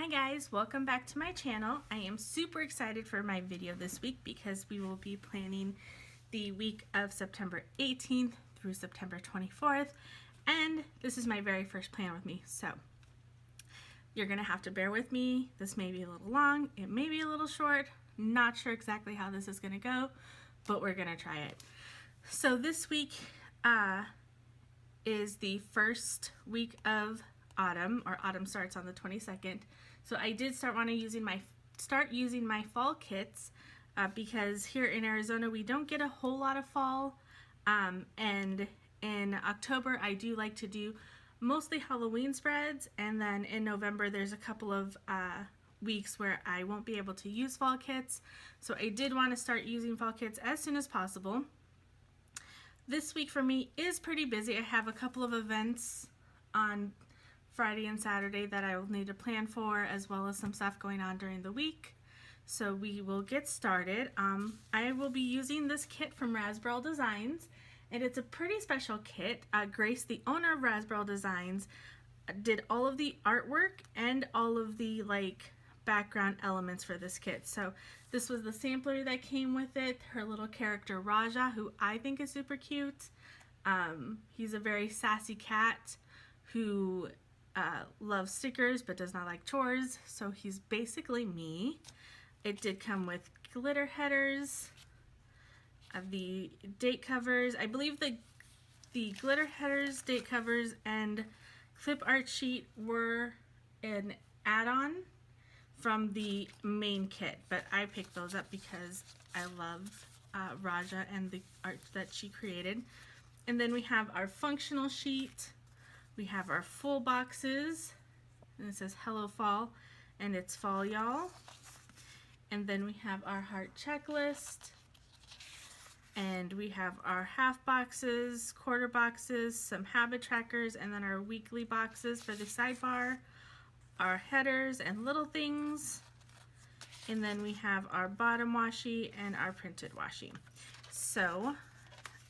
Hi guys, welcome back to my channel. I am super excited for my video this week because we will be planning the week of September 18th through September 24th, and this is my very first plan with me, so you're gonna have to bear with me. This may be a little long, it may be a little short, not sure exactly how this is gonna go, but we're gonna try it. So this week is the first week of autumn, or autumn starts on the 22nd. So I did start using my fall kits because here in Arizona we don't get a whole lot of fall, and in October I do like to do mostly Halloween spreads, and then in November there's a couple of weeks where I won't be able to use fall kits. So I did want to start using fall kits as soon as possible. This week for me is pretty busy. I have a couple of events on Friday and Saturday that I will need to plan for, as well as some stuff going on during the week. So we will get started. I will be using this kit from Raspberyl Designs, and it's a pretty special kit. Grace, the owner of Raspberyl Designs, did all of the artwork and all of the background elements for this kit. So this was the sampler that came with it. Her little character Raja, who I think is super cute. He's a very sassy cat who loves stickers but does not like chores, so he's basically me. It did come with glitter headers, the date covers. I believe the glitter headers, date covers, and clip art sheet were an add-on from the main kit, but I picked those up because I love Raja and the art that she created. And then we have our functional sheet. We have our full boxes, and it says Hello Fall, and it's fall, y'all. And then we have our heart checklist, and we have our half boxes, quarter boxes, some habit trackers, and then our weekly boxes for the sidebar, our headers and little things, and then we have our bottom washi and our printed washi. So,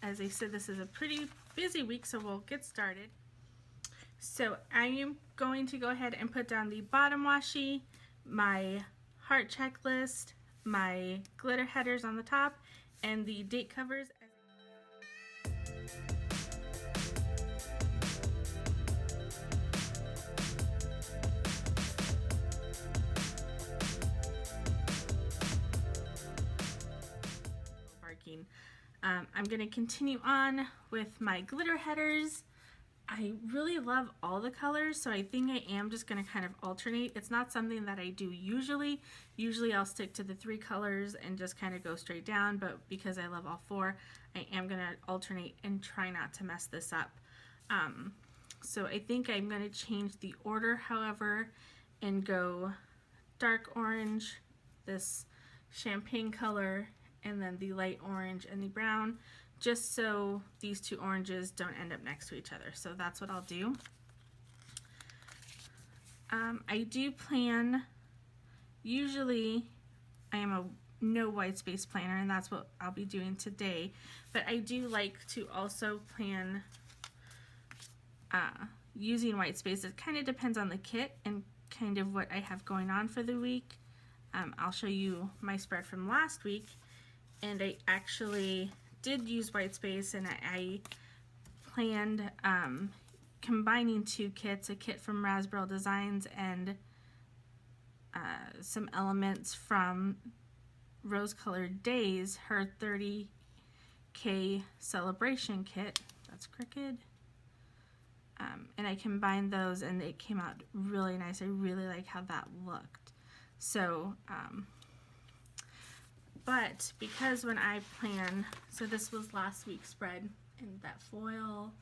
as I said, this is a pretty busy week, so we'll get started. So I am going to go ahead and put down the bottom washi, my heart checklist, my glitter headers on the top, and the date covers. I'm going to continue on with my glitter headers. I really love all the colors, so I think I am just going to kind of alternate. It's not something that I do usually. Usually I'll stick to the 3 colors and just kind of go straight down, but because I love all 4, I am going to alternate and try not to mess this up. So I think I'm going to change the order, however, and go dark orange, this champagne color, and then the light orange and the brown, just so these 2 oranges don't end up next to each other. So that's what I'll do. I do plan, usually I am a no white space planner, and that's what I'll be doing today, but I do like to also plan using white space. It kind of depends on the kit and kind of what I have going on for the week. I'll show you my spread from last week, and I actually did use white space, and I planned combining 2 kits, a kit from Raspberyl Designs and some elements from Rose Colored Days, her 30K celebration kit. That's crooked. And I combined those, and it came out really nice. I really like how that looked. So but because when I plan, so this was last week's spread, and that foil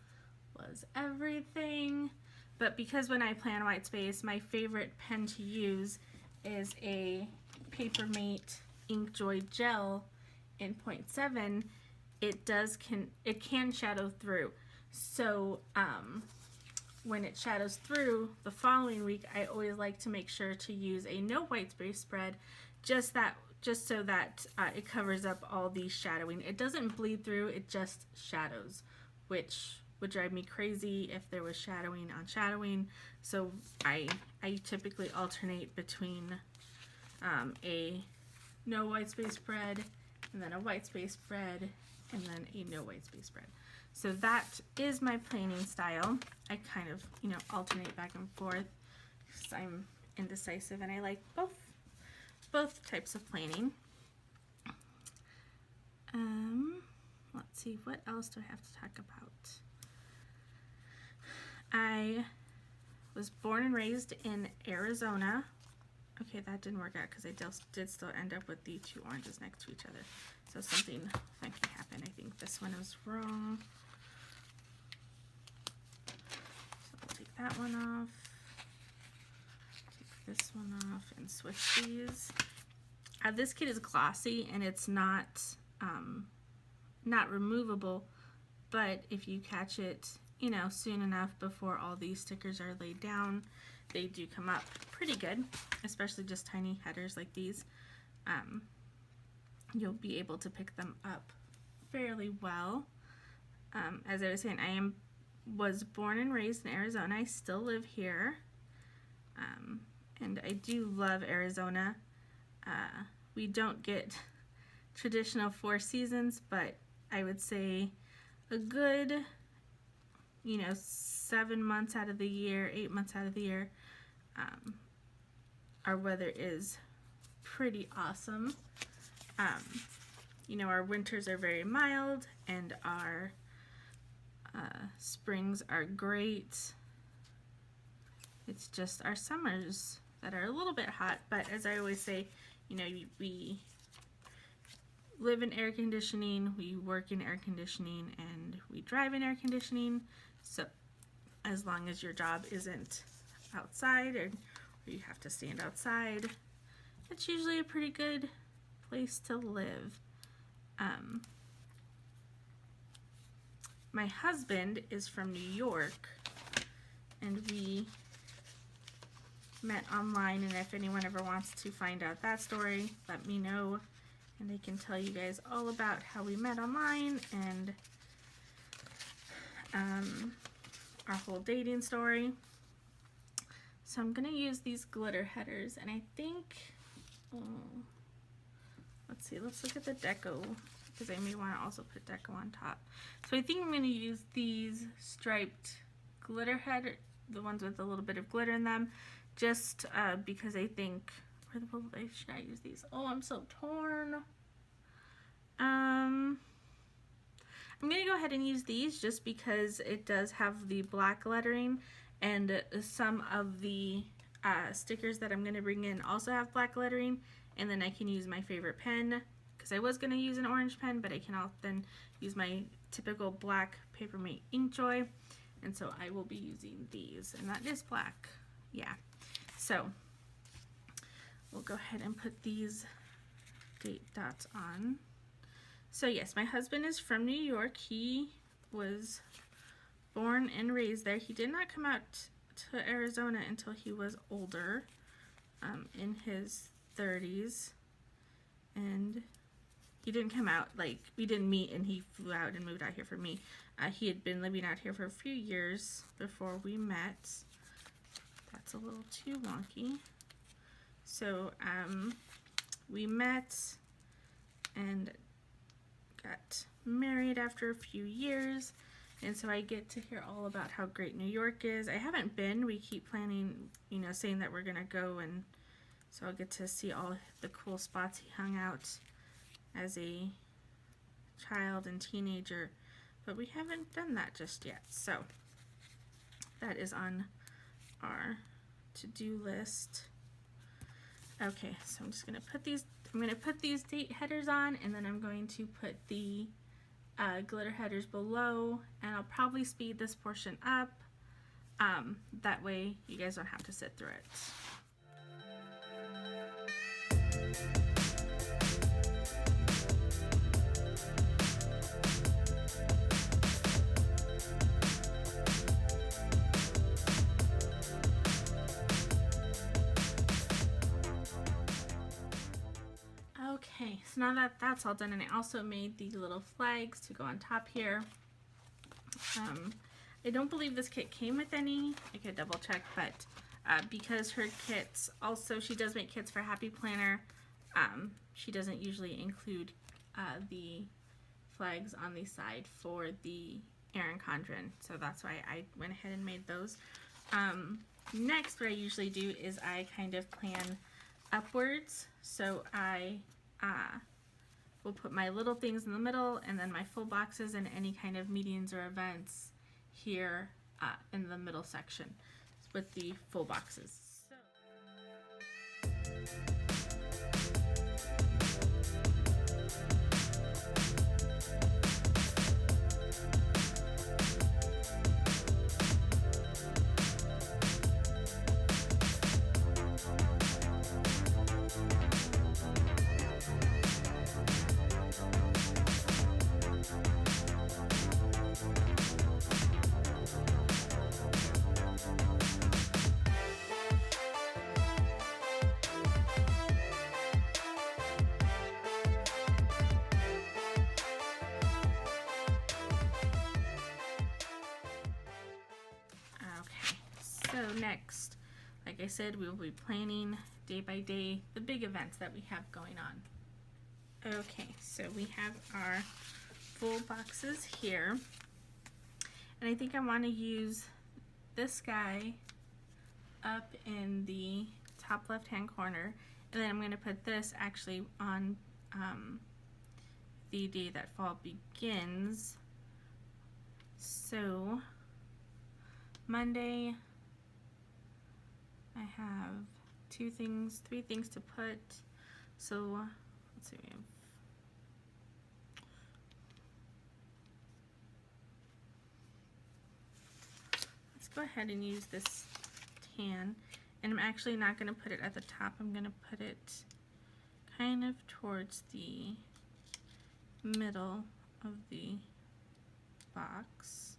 was everything, but because when I plan white space, my favorite pen to use is a Papermate Inkjoy Gel in 0.7. It can shadow through. So when it shadows through the following week, I always like to make sure to use a no white space spread, just so that it covers up all the shadowing. It doesn't bleed through, it just shadows, which would drive me crazy if there was shadowing on shadowing. So I typically alternate between a no white space spread, and then a white space spread, and then a no white space spread. So that is my planing style. I kind of, alternate back and forth because I'm indecisive and I like both types of planing. Let's see, what else do I have to talk about? I was born and raised in Arizona. Okay, that didn't work out because I did still end up with the two oranges next to each other. So something funky happened. I think this one was wrong. So we'll take that one off. Take this one off and switch these. This kit is glossy and it's not removable, but if you catch it, soon enough before all these stickers are laid down, they do come up pretty good, especially just tiny headers like these. You'll be able to pick them up fairly well. As I was saying, I was born and raised in Arizona. I still live here, and I do love Arizona. We don't get traditional 4 seasons, but I would say a good 7 months out of the year, 8 months out of the year, our weather is pretty awesome. Our winters are very mild and our springs are great. It's just our summers that are a little bit hot, but as I always say, we live in air conditioning, we work in air conditioning, and we drive in air conditioning. So as long as your job isn't outside or you have to stand outside, it's usually a pretty good place to live. My husband is from New York, and we met online, and if anyone ever wants to find out that story, let me know, and I can tell you guys all about how we met online and our whole dating story. So I'm gonna use these glitter headers, and I think, let's see, let's look at the deco, because I may want to also put deco on top. So I think I'm gonna use these striped glitter header, the ones with a little bit of glitter in them, just because I think, should I use these? Oh, I'm so torn. I'm gonna go ahead and use these just because it does have the black lettering, and some of the stickers that I'm gonna bring in also have black lettering, and then I can use my favorite pen, because I was gonna use an orange pen, but I can often use my typical black Papermate Inkjoy, and so I will be using these, and that is black. Yeah, so we'll go ahead and put these date dots on. So yes, my husband is from New York. He was born and raised there. He did not come out to Arizona until he was older, in his 30s, and he didn't come out, like, we didn't meet and he flew out and moved out here for me. He had been living out here for a few years before we met. That's a little too wonky. So we met and got married after a few years, and so I get to hear all about how great New York is. I haven't been. We keep planning, saying that we're gonna go, and so I'll get to see all the cool spots he hung out as a child and teenager, but we haven't done that just yet. So that is on our to-do list. Okay, so I'm just gonna put these date headers on, and then I'm going to put the glitter headers below, and I'll probably speed this portion up. That way you guys don't have to sit through it. Okay, so now that that's all done, and I also made the little flags to go on top here. I don't believe this kit came with any. I could double check, but because her kits also, she does make kits for Happy Planner, she doesn't usually include the flags on the side for the Erin Condren, so that's why I went ahead and made those. Next, what I usually do is I kind of plan upwards, so I will put my little things in the middle and then my full boxes and any kind of meetings or events here in the middle section with the full boxes. So next, like I said, we will be planning day by day the big events that we have going on. Okay, so we have our full boxes here, and I think I want to use this guy up in the top left hand corner, and then I'm going to put this actually on the day that fall begins. So Monday, I have three things to put. So let's see, let's go ahead and use this tan, and I'm actually not going to put it at the top. I'm going to put it kind of towards the middle of the box.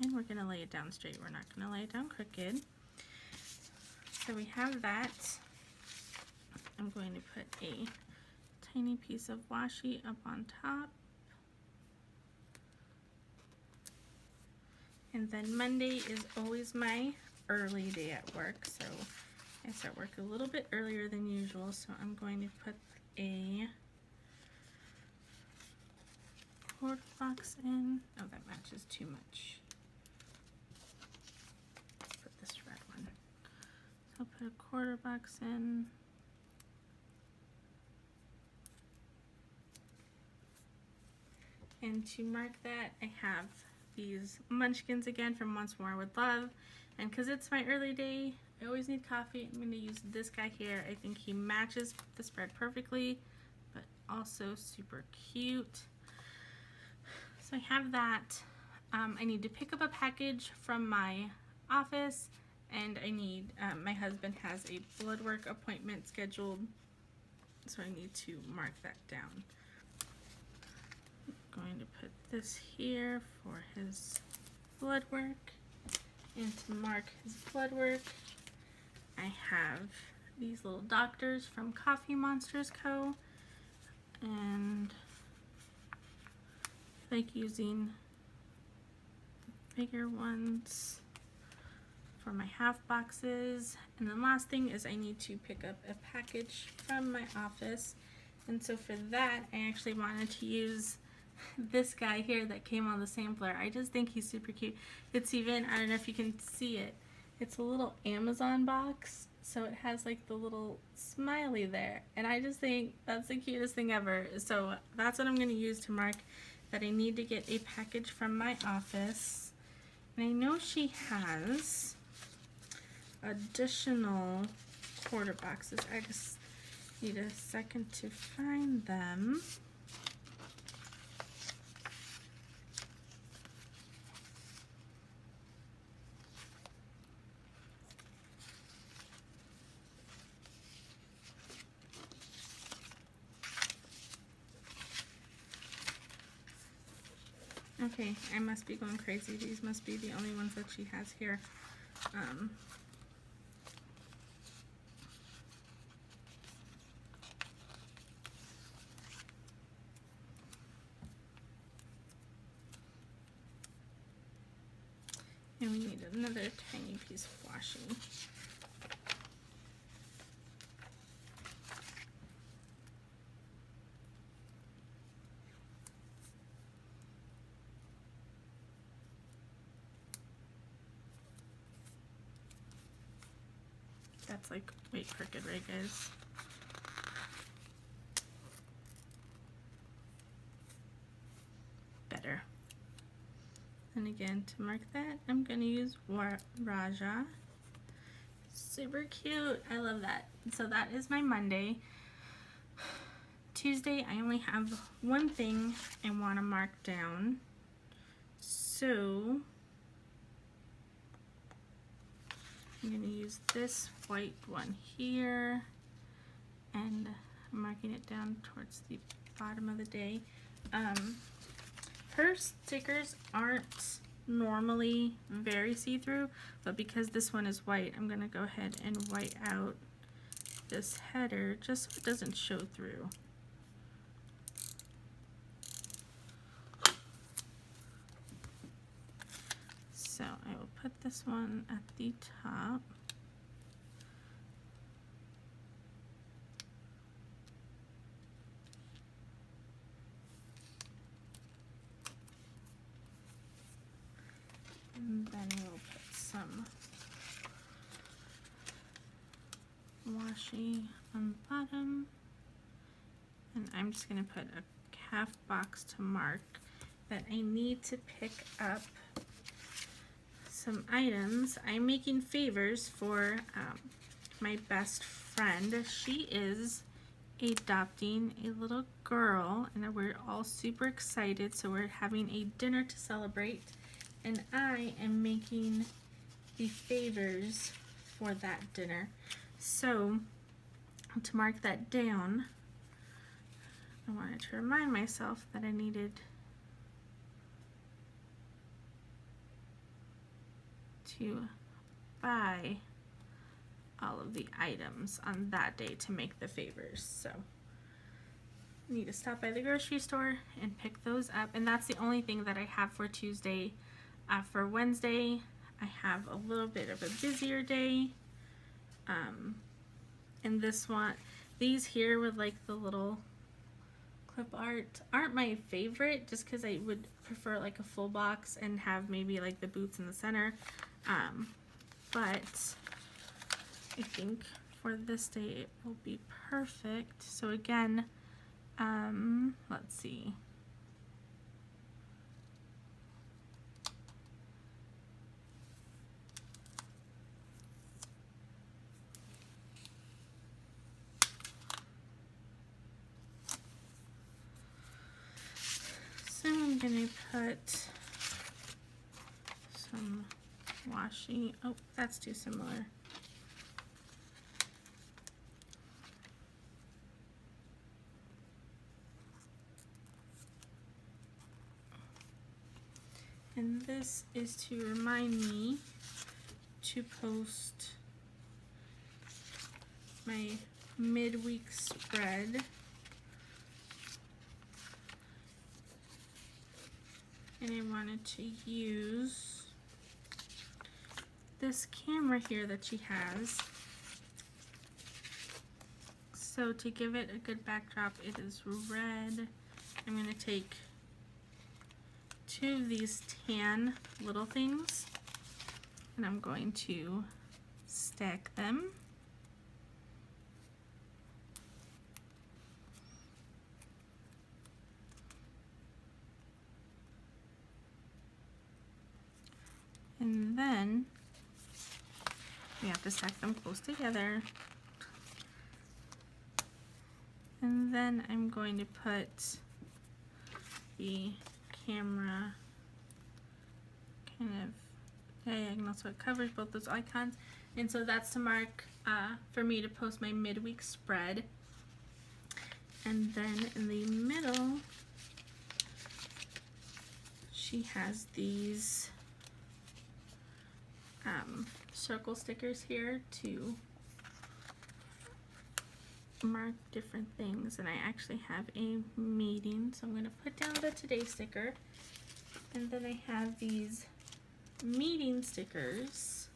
And we're going to lay it down straight. We're not going to lay it down crooked. So we have that. I'm going to put a tiny piece of washi up on top. And then Monday is always my early day at work. So I start work a little bit earlier than usual. So I'm going to put a quarter box in. Oh, that matches too much. I'll put a quarter box in. And to mark that, I have these munchkins again from Once More with Love. And because it's my early day, I always need coffee. I'm going to use this guy here. I think he matches the spread perfectly, but also super cute. So I have that. I need to pick up a package from my office. And I need, my husband has a blood work appointment scheduled, so I need to mark that down. I'm going to put this here for his blood work, and to mark his blood work, I have these little doctors from Coffee Monsters Co. And I like using bigger ones for my half boxes. And then last thing is I need to pick up a package from my office, and so for that I actually wanted to use this guy here that came on the sampler. I just think he's super cute. It's even, I don't know if you can see it, it's a little Amazon box, so it has like the little smiley there, and I just think that's the cutest thing ever. So that's what I'm going to use to mark that I need to get a package from my office. And I know she has additional quarter boxes. I just need a second to find them. Okay, I must be going crazy. These must be the only ones that she has here. And we need another tiny piece of washi. That's like way crooked, right guys? Better. And again, to mark that, I'm going to use Raja. Super cute. I love that. So that is my Monday. Tuesday, I only have one thing I want to mark down. So I'm going to use this white one here, and I'm marking it down towards the bottom of the day. Her stickers aren't normally very see-through, but because this one is white, I'm going to go ahead and white out this header just so it doesn't show through. So I will put this one at the top. And then we'll put some washi on the bottom. And I'm just going to put a half box to mark that I need to pick up some items. I'm making favors for my best friend. She is adopting a little girl, and we're all super excited. So we're having a dinner to celebrate, and I am making the favors for that dinner. So to mark that down, I wanted to remind myself that I needed to buy all of the items on that day to make the favors. So I need to stop by the grocery store and pick those up, and that's the only thing that I have for Tuesday. For Wednesday, I have a little bit of a busier day. And this one, these here with like the little clip art aren't my favorite, just because I would prefer like a full box and have maybe like the boots in the center. But I think for this day it will be perfect. So again, let's see. So I'm gonna put some washi. Oh, that's too similar. And this is to remind me to post my midweek spread. And I wanted to use this camera here that she has. So to give it a good backdrop, it is red. I'm going to take two of these tan little things, and I'm going to stack them. And then we have to stack them close together. And then I'm going to put the camera kind of diagonal so it covers both those icons. And so that's to mark for me to post my midweek spread. And then in the middle, she has these circle stickers here to mark different things. And I actually have a meeting, so I'm going to put down the today sticker. And then I have these meeting stickers,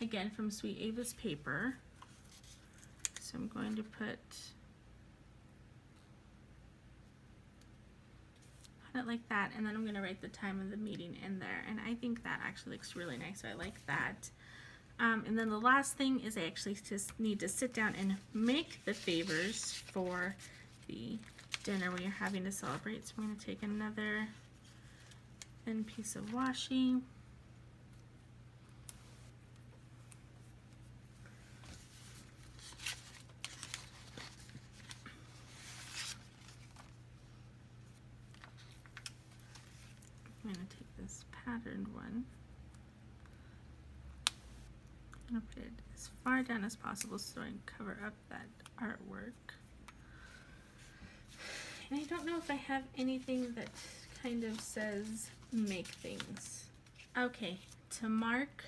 again from Sweet Ava's paper. So I'm going to put it like that, and then I'm going to write the time of the meeting in there, and I think that actually looks really nice, so I like that. And then the last thing is I actually just need to sit down and make the favors for the dinner we are having to celebrate. So I'm going to take another thin piece of washi. I'm going to take this patterned one. I'm going to put it as far down as possible so I can cover up that artwork. And I don't know if I have anything that kind of says make things. Okay, to mark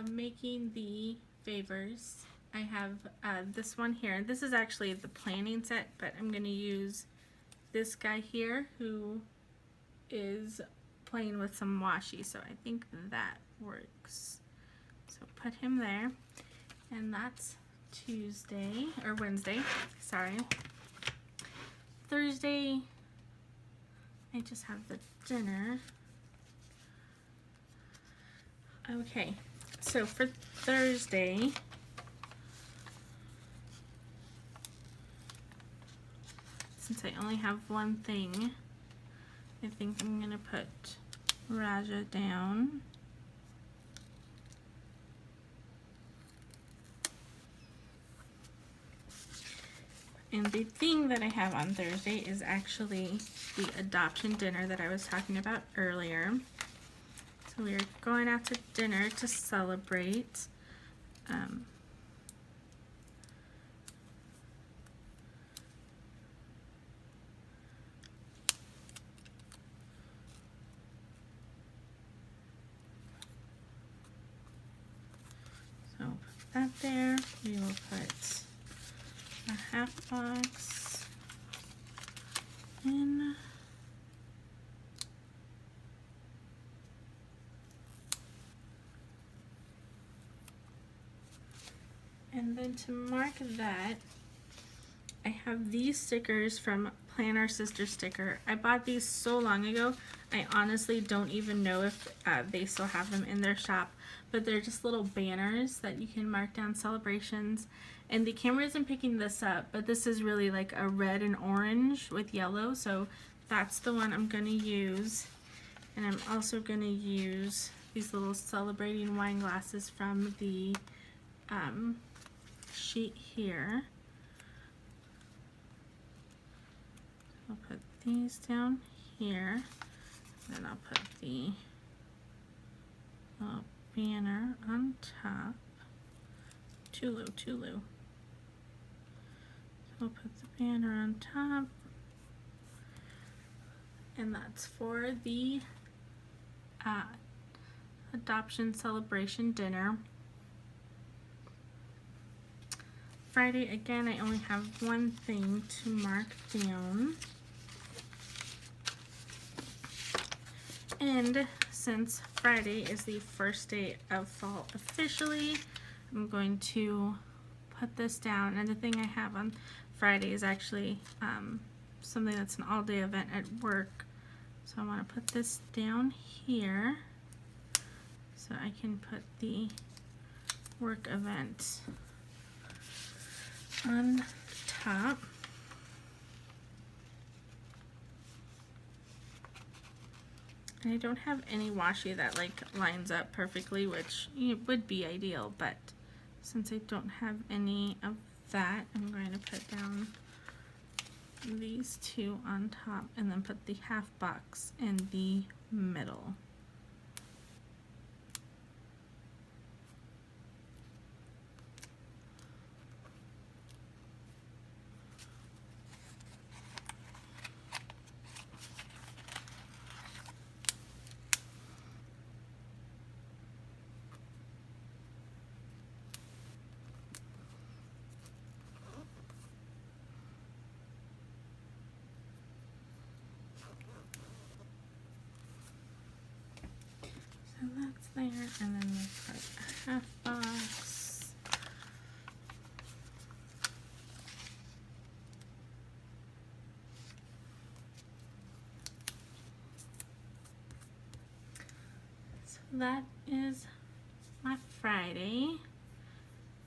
making the favors, I have this one here. This is actually the planning set, but I'm going to use this guy here who is playing with some washi, so I think that works. So put him there, and that's Tuesday, or Wednesday, sorry. Thursday, I just have the dinner. Okay, so for Thursday, since I only have one thing, I think I'm gonna put Raja down. And the thing that I have on Thursday is actually the adoption dinner that I was talking about earlier. So we are going out to dinner to celebrate. So put that there. We will put a half box in. And then to mark that, I have these stickers from Plan Our Sister Sticker. I bought these so long ago, I honestly don't even know if they still have them in their shop, but they're just little banners that you can mark down celebrations. And the camera isn't picking this up, but this is really like a red and orange with yellow, so that's the one I'm going to use. And I'm also going to use these little celebrating wine glasses from the sheet here. I'll put these down here, then I'll put the banner on top. Tulu. So I'll put the banner on top, and that's for the adoption celebration dinner. Friday, again, I only have one thing to mark down. And since Friday is the first day of fall officially, I'm going to put this down. And the thing I have on Friday is actually something that's an all-day event at work. So I want to put this down here so I can put the work event on top. And I don't have any washi that like lines up perfectly, which would be ideal, but since I don't have any of that, I'm going to put down these two on top and then put the half box in the middle. So that's there, and then we put a half box. So that is my Friday.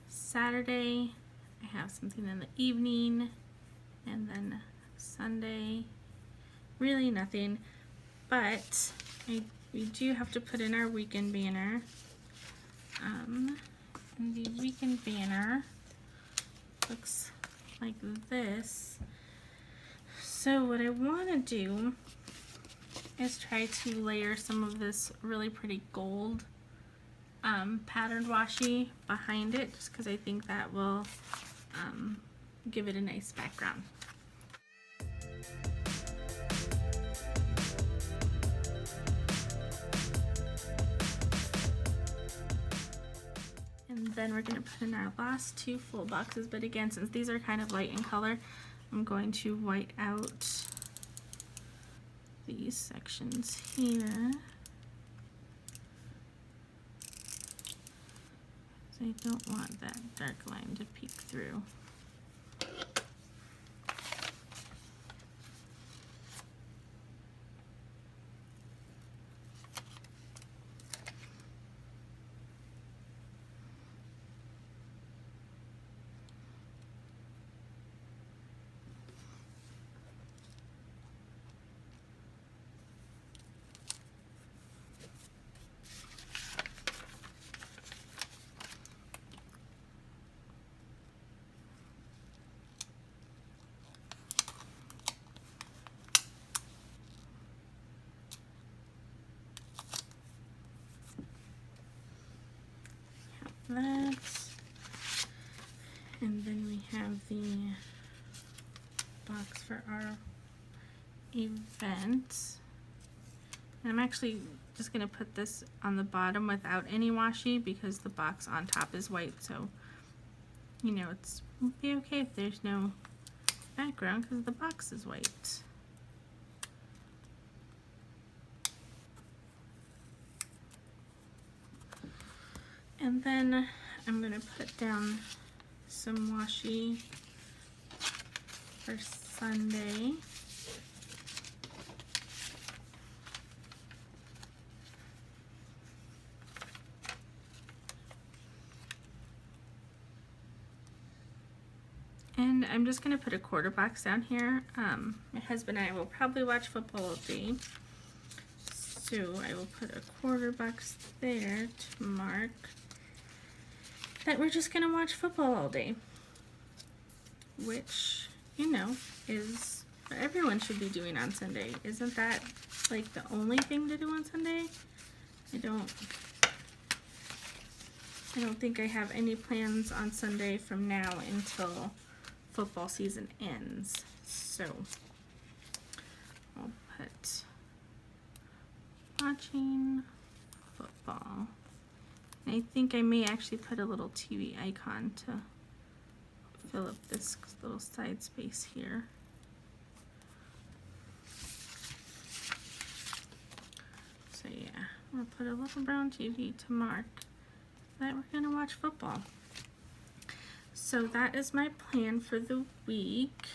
Saturday, I have something in the evening, and then Sunday, really nothing, but we do have to put in our weekend banner. And the weekend banner looks like this. So what I want to do is try to layer some of this really pretty gold patterned washi behind it, just because I think that will give it a nice background. And then we're going to put in our last two full boxes, but again, since these are kind of light in color, I'm going to white out these sections here. So I don't want that dark line to peek through. That, and then we have the box for our event. And I'm actually just going to put this on the bottom without any washi because the box on top is white, so you know it's be okay if there's no background because the box is white. And then I'm going to put down some washi for Sunday. And I'm just going to put a quarter box down here. My husband and I will probably watch football all day. So I will put a quarter box there to mark that we're just going to watch football all day. Which, you know, is what everyone should be doing on Sunday. Isn't that like the only thing to do on Sunday? I don't think I have any plans on Sunday from now until football season ends. So I'll put watching football. And I think I may actually put a little TV icon to fill up this little side space here. So yeah, I'm gonna put a little brown TV to mark that we're gonna watch football. So that is my plan for the week.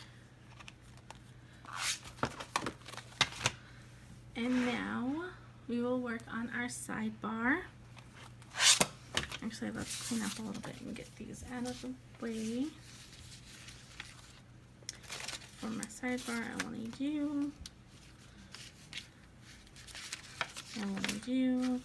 And now we will work on our sidebar. Actually, let's clean up a little bit and get these out of the way. For my sidebar, I will need you. I will need you.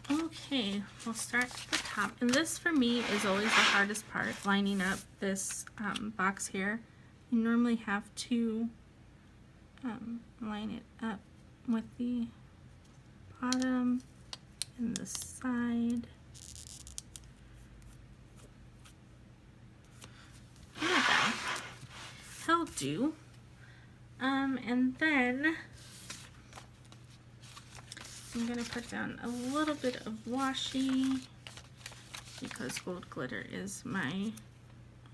Okay, we'll start at the top. And this for me is always the hardest part, lining up this box here. You normally have to line it up with the bottom and the side. Okay, he'll do. And then I'm going to put down a little bit of washi because gold glitter is my,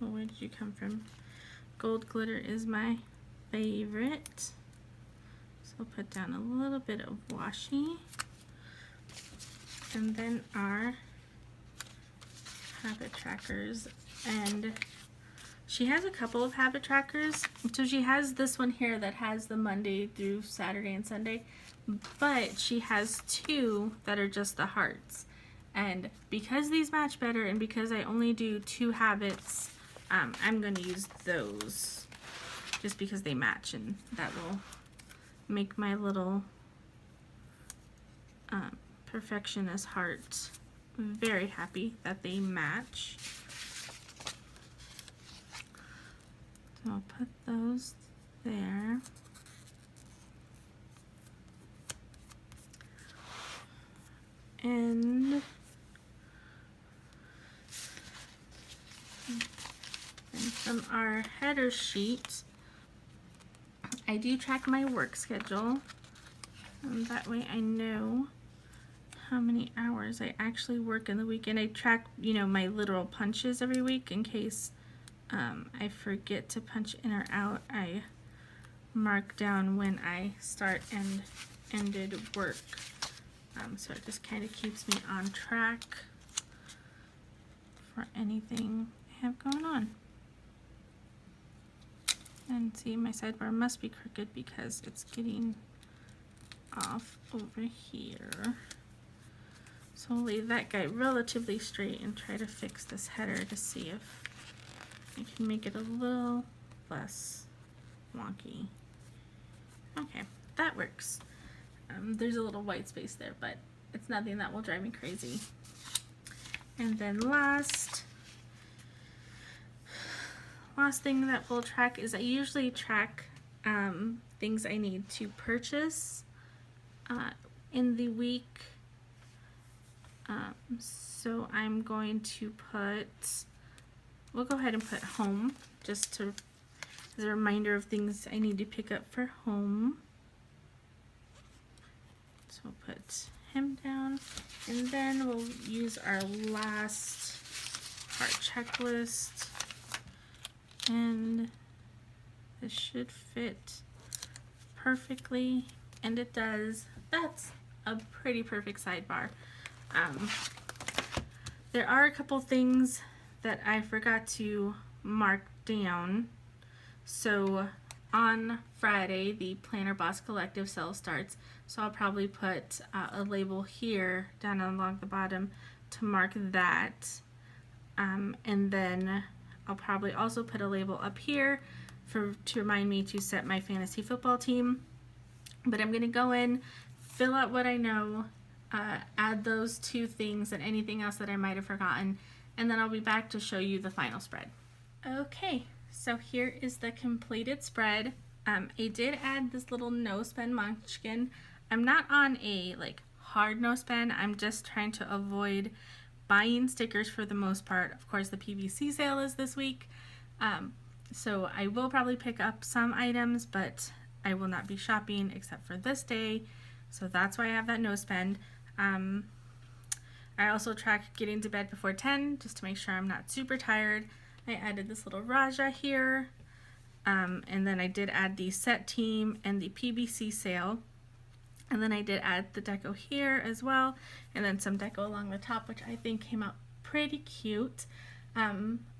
oh, where did you come from? Gold glitter is my favorite. So I'll put down a little bit of washi. And then our habit trackers. And she has a couple of habit trackers. So she has this one here that has the Monday through Saturday and Sunday. But she has two that are just the hearts. And because these match better and because I only do 2 habits, I'm going to use those just because they match, and that will make my little perfectionist heart very happy that they match. So I'll put those there. And from our header sheet, I do track my work schedule, and that way I know how many hours I actually work in the week. And I track, you know, my literal punches every week in case I forget to punch in or out. I mark down when I start and ended work. So it just kind of keeps me on track for anything I have going on. And see, my sidebar must be crooked because it's getting off over here. So I'll leave that guy relatively straight and try to fix this header to see if I can make it a little less wonky. Okay, that works. There's a little white space there, but it's nothing that will drive me crazy. And then last thing that we'll track is I usually track things I need to purchase in the week. So I'm going to we'll go ahead and put home just as a reminder of things I need to pick up for home. So we'll put him down, and then we'll use our last heart checklist, and this should fit perfectly, and it does. That's a pretty perfect sidebar. There are a couple things that I forgot to mark down. So on Friday, the Planner Boss Collective sale starts, so I'll probably put a label here down along the bottom to mark that, and then I'll probably also put a label up here to remind me to set my fantasy football team. But I'm going to go in, fill out what I know, add those 2 things and anything else that I might have forgotten, and then I'll be back to show you the final spread. Okay, so here is the completed spread. I did add this little no spend munchkin. I'm not on a hard no spend. I'm just trying to avoid buying stickers for the most part. Of course, the PVC sale is this week, so I will probably pick up some items, but I will not be shopping except for this day, so that's why I have that no spend. I also track getting to bed before 10 just to make sure I'm not super tired. I added this little Raja here, and then I did add the set team and the PVC sale, and then I did add the deco here as well, and then some deco along the top, which I think came out pretty cute.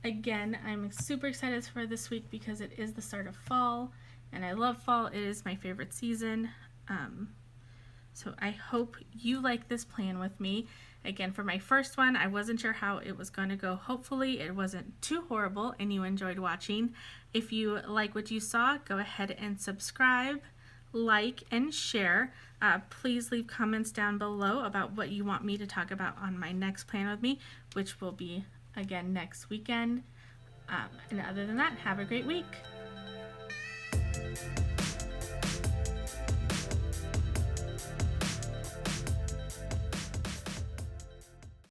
Again, I'm super excited for this week because it is the start of fall, and I love fall. It is my favorite season. So I hope you like this plan with me. Again, for my first one, I wasn't sure how it was going to go. Hopefully it wasn't too horrible and you enjoyed watching. If you like what you saw, go ahead and subscribe, like, and share. Please leave comments down below about what you want me to talk about on my next plan with me, which will be, again, next weekend. And other than that, have a great week.